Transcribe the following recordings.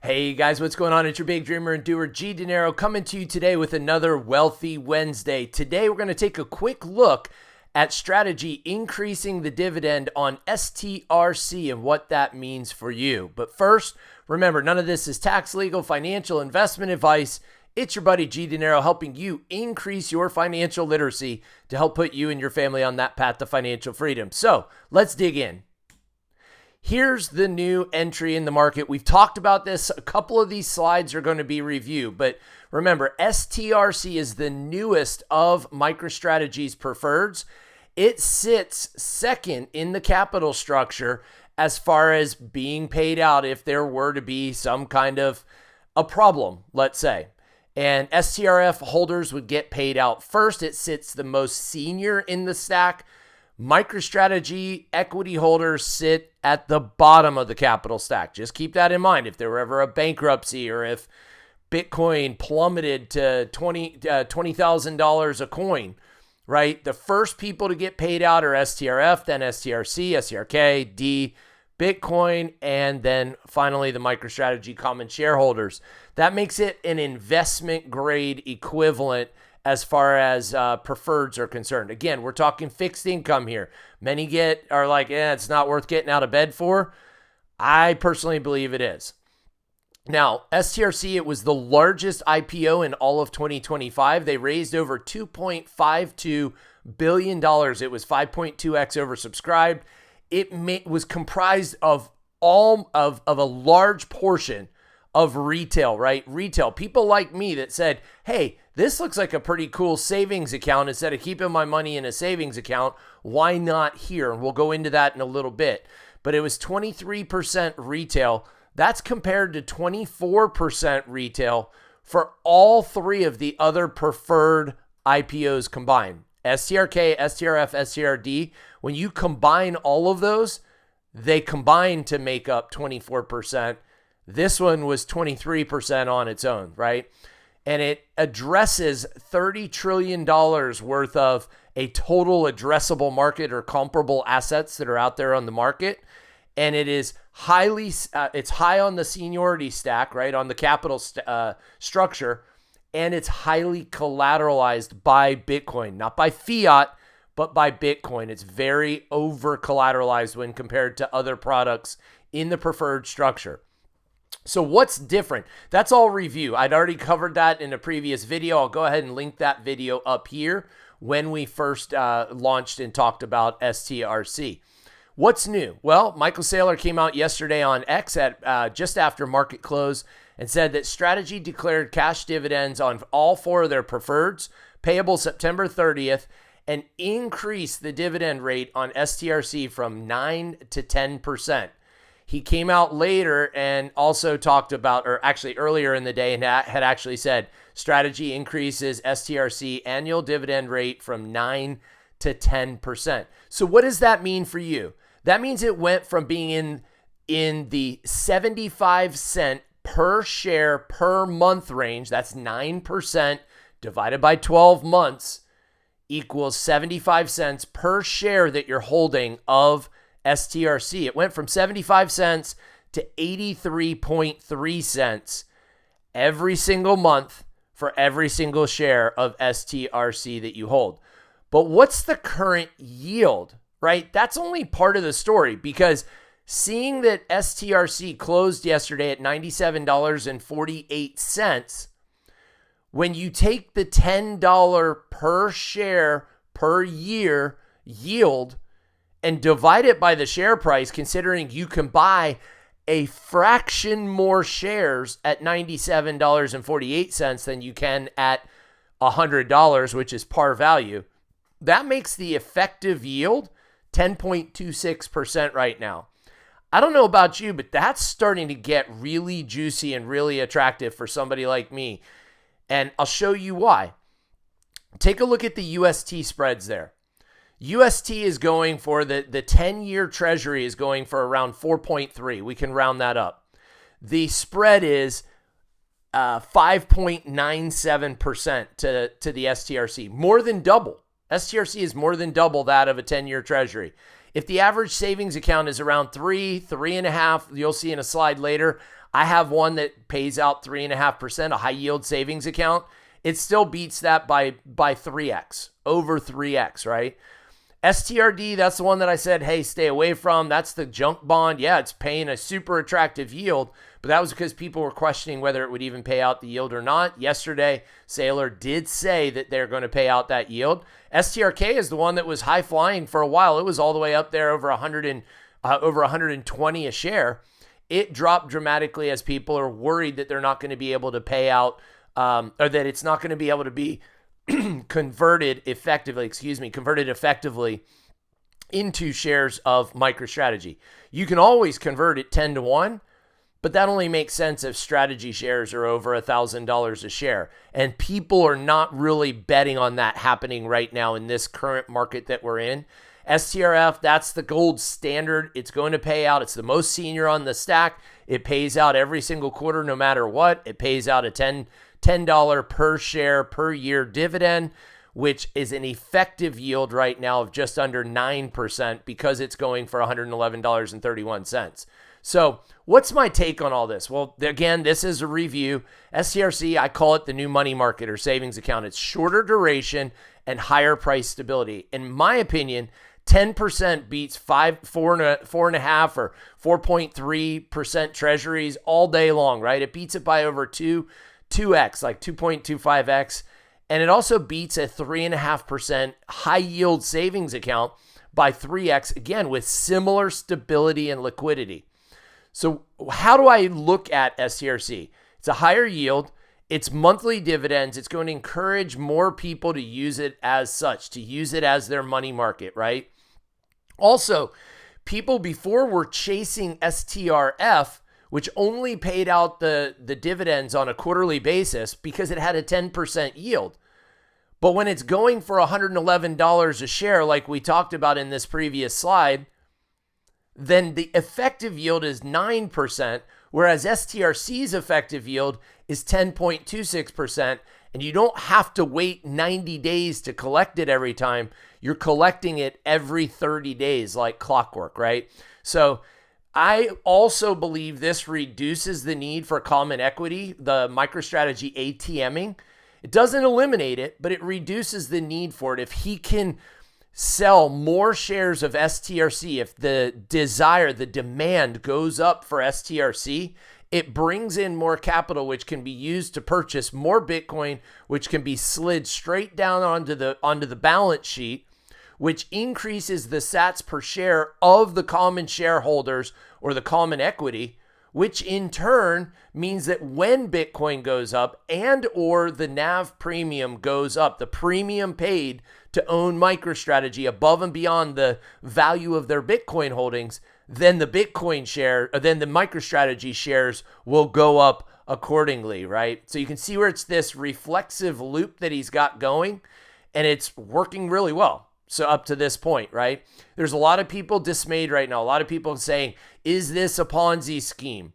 Hey guys, what's going on? It's your big dreamer and doer, G Dinero, coming to you today with another Wealthy Wednesday. Today, we're going to take a quick look at strategy increasing the dividend on STRC and what that means for you. But first, remember, none of this is tax, legal, financial, investment advice. It's your buddy G Dinero helping you increase your financial literacy to help put you and your family on that path to financial freedom. So let's dig in. Here's the new entry in the market. We've talked about this. A couple of these slides are going to be reviewed, but remember, STRC is the newest of MicroStrategy's preferreds. It sits second in the capital structure as far as being paid out if there were to be some kind of a problem, let's say. And STRF holders would get paid out first. It sits the most senior in the stack. MicroStrategy equity holders sit at the bottom of the capital stack. Just keep that in mind. If there were ever a bankruptcy or if Bitcoin plummeted to $20,000 a coin, right? The first people to get paid out are STRF, then STRC, STRK, D, Bitcoin, and then finally the MicroStrategy common shareholders. That makes it an investment grade equivalent as far as preferreds are concerned. Again, we're talking fixed income here. Many are like, it's not worth getting out of bed for. I personally believe it is. Now, STRC, it was the largest IPO in all of 2025. They raised over $2.52 billion. It was 5.2x oversubscribed. It was comprised of a large portion of retail, right? Retail. People like me that said, hey, this looks like a pretty cool savings account. Instead of keeping my money in a savings account, why not here? And we'll go into that in a little bit. But it was 23% retail. That's compared to 24% retail for all three of the other preferred IPOs combined. STRK, STRF, STRD. When you combine all of those, they combine to make up 24%. This one was 23% on its own, right? And it addresses $30 trillion worth of a total addressable market or comparable assets that are out there on the market. And it is it's high on the seniority stack, right? On the capital structure. And it's highly collateralized by Bitcoin, not by fiat, but by Bitcoin. It's very over collateralized when compared to other products in the preferred structure. So what's different? That's all review. I'd already covered that in a previous video. I'll go ahead and link that video up here when we first launched and talked about STRC. What's new? Well, Michael Saylor came out yesterday on X at just after market close and said that Strategy declared cash dividends on all four of their preferreds payable September 30th and increased the dividend rate on STRC from 9 to 10%. He came out later and also talked about, or actually earlier in the day, and had actually said Strategy increases STRC annual dividend rate from 9 to 10%. So what does that mean for you? That means it went from being in the 75 cent per share per month range. That's 9% divided by 12 months equals 75 cents per share that you're holding of STRC. It went from 75 cents to 83.3 cents every single month for every single share of STRC that you hold. But what's the current yield, right? That's only part of the story, because seeing that STRC closed yesterday at $97.48, when you take the $10 per share per year yield and divide it by the share price, considering you can buy a fraction more shares at $97.48 than you can at $100, which is par value, that makes the effective yield 10.26% right now. I don't know about you, but that's starting to get really juicy and really attractive for somebody like me. And I'll show you why. Take a look at the UST spreads there. UST is going for the 10-year treasury is going for around 4.3. We can round that up. The spread is 5.97% to the STRC, more than double. STRC is more than double that of a 10-year treasury. If the average savings account is around 3.5, you'll see in a slide later, I have one that pays out 3.5%, a high yield savings account. It still beats that by 3x, over 3x, right? STRD, that's the one that I said, hey, stay away from. That's the junk bond. Yeah, it's paying a super attractive yield, but that was because people were questioning whether it would even pay out the yield or not. Yesterday, Saylor did say that they're going to pay out that yield. STRK is the one that was high flying for a while. It was all the way up there over 120 a share. It dropped dramatically as people are worried that they're not going to be able to pay out, or that it's not going to be able to be converted effectively into shares of MicroStrategy. You can always convert it 10-1, but that only makes sense if strategy shares are over $1,000 a share. And people are not really betting on that happening right now in this current market that we're in. STRF, that's the gold standard. It's going to pay out. It's the most senior on the stack. It pays out every single quarter no matter what. It pays out a $10 per share per year dividend, which is an effective yield right now of just under 9% because it's going for $111.31. So what's my take on all this? Well, again, this is a review. STRC, I call it the new money market or savings account. It's shorter duration and higher price stability. In my opinion, 10% beats 4.5 or 4.3% treasuries all day long, right? It beats it by over 2x, like 2.25x. And it also beats a 3.5% high yield savings account by 3x, again, with similar stability and liquidity. So how do I look at STRC? It's a higher yield. It's monthly dividends. It's going to encourage more people to use it as such, to use it as their money market, right? Also, people before were chasing STRF, which only paid out the dividends on a quarterly basis because it had a 10% yield. But when it's going for $111 a share, like we talked about in this previous slide, then the effective yield is 9%, whereas STRC's effective yield is 10.26%, and you don't have to wait 90 days to collect it every time. You're collecting it every 30 days like clockwork, right? So I also believe this reduces the need for common equity, the MicroStrategy ATMing. It doesn't eliminate it, but it reduces the need for it. If he can sell more shares of STRC, if the demand goes up for STRC, it brings in more capital, which can be used to purchase more Bitcoin, which can be slid straight down onto the balance sheet, which increases the sats per share of the common shareholders or the common equity, which in turn means that when Bitcoin goes up and or the NAV premium goes up, the premium paid to own MicroStrategy above and beyond the value of their Bitcoin holdings, then the MicroStrategy shares will go up accordingly, right? So you can see where it's this reflexive loop that he's got going, and it's working really well. So up to this point, right? There's a lot of people dismayed right now. A lot of people saying, is this a Ponzi scheme?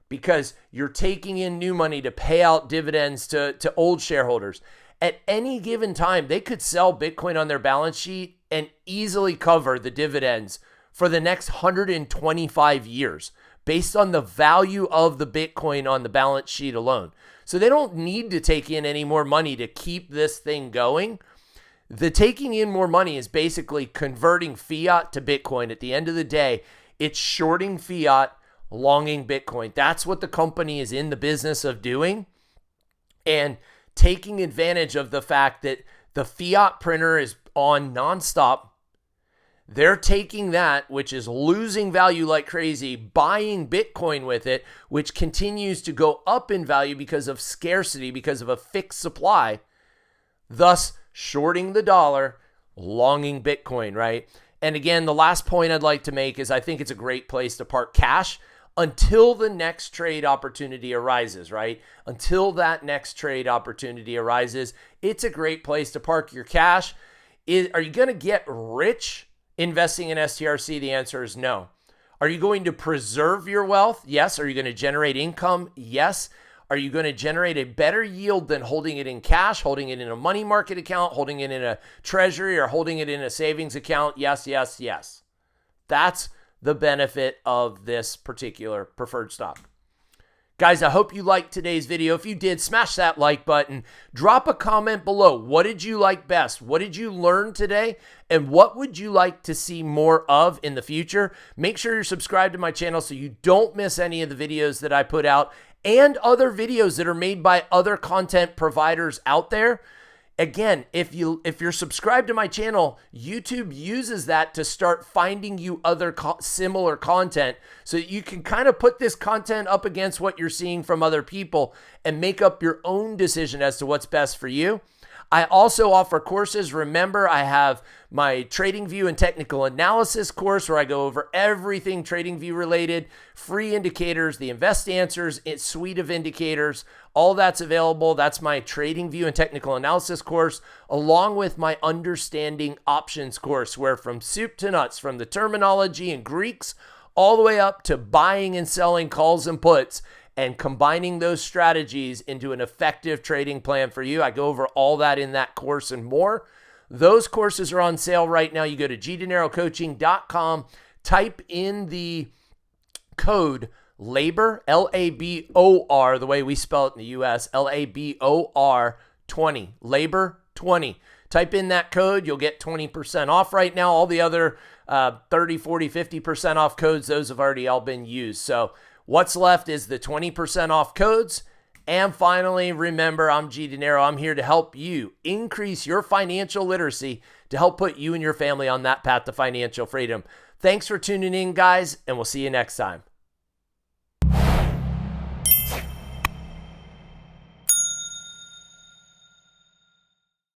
Because you're taking in new money to pay out dividends to old shareholders. At any given time, they could sell Bitcoin on their balance sheet and easily cover the dividends for the next 125 years based on the value of the Bitcoin on the balance sheet alone. So they don't need to take in any more money to keep this thing going. The taking in more money is basically converting fiat to Bitcoin. At the end of the day, it's shorting fiat, longing Bitcoin. That's what the company is in the business of doing, and taking advantage of the fact that the fiat printer is on nonstop. They're taking that, which is losing value like crazy, buying Bitcoin with it, which continues to go up in value because of scarcity, because of a fixed supply, thus shorting the dollar, longing Bitcoin, right? And again, the last point I'd like to make is I think it's a great place to park cash until the next trade opportunity arises, right? Until that next trade opportunity arises, it's a great place to park your cash. Are you going to get rich investing in STRC? The answer is no. Are you going to preserve your wealth? Yes. Are you going to generate income? Yes. Are you going to generate a better yield than holding it in cash, holding it in a money market account, holding it in a treasury, or holding it in a savings account? Yes, yes, yes. That's the benefit of this particular preferred stock. Guys, I hope you liked today's video. If you did, smash that like button. Drop a comment below. What did you like best? What did you learn today? And what would you like to see more of in the future? Make sure you're subscribed to my channel so you don't miss any of the videos that I put out and other videos that are made by other content providers out there. Again, if you're subscribed to my channel, YouTube uses that to start finding you other similar content so that you can kind of put this content up against what you're seeing from other people and make up your own decision as to what's best for you. I also offer courses. Remember, I have my TradingView and technical analysis course where I go over everything TradingView related, free indicators, the invest answers, its suite of indicators, all that's available. That's my TradingView and technical analysis course, along with my understanding options course, where from soup to nuts, from the terminology and Greeks all the way up to buying and selling calls and puts, and combining those strategies into an effective trading plan for you. I go over all that in that course and more. Those courses are on sale right now. You go to gdinerocoaching.com, type in the code LABOR, L-A-B-O-R, the way we spell it in the U.S., L-A-B-O-R 20, LABOR 20. Type in that code. You'll get 20% off right now. All the other 30, 40, 50% off codes, those have already all been used. So what's left is the 20% off codes. And finally, remember, I'm G Dinero. I'm here to help you increase your financial literacy to help put you and your family on that path to financial freedom. Thanks for tuning in, guys, and we'll see you next time.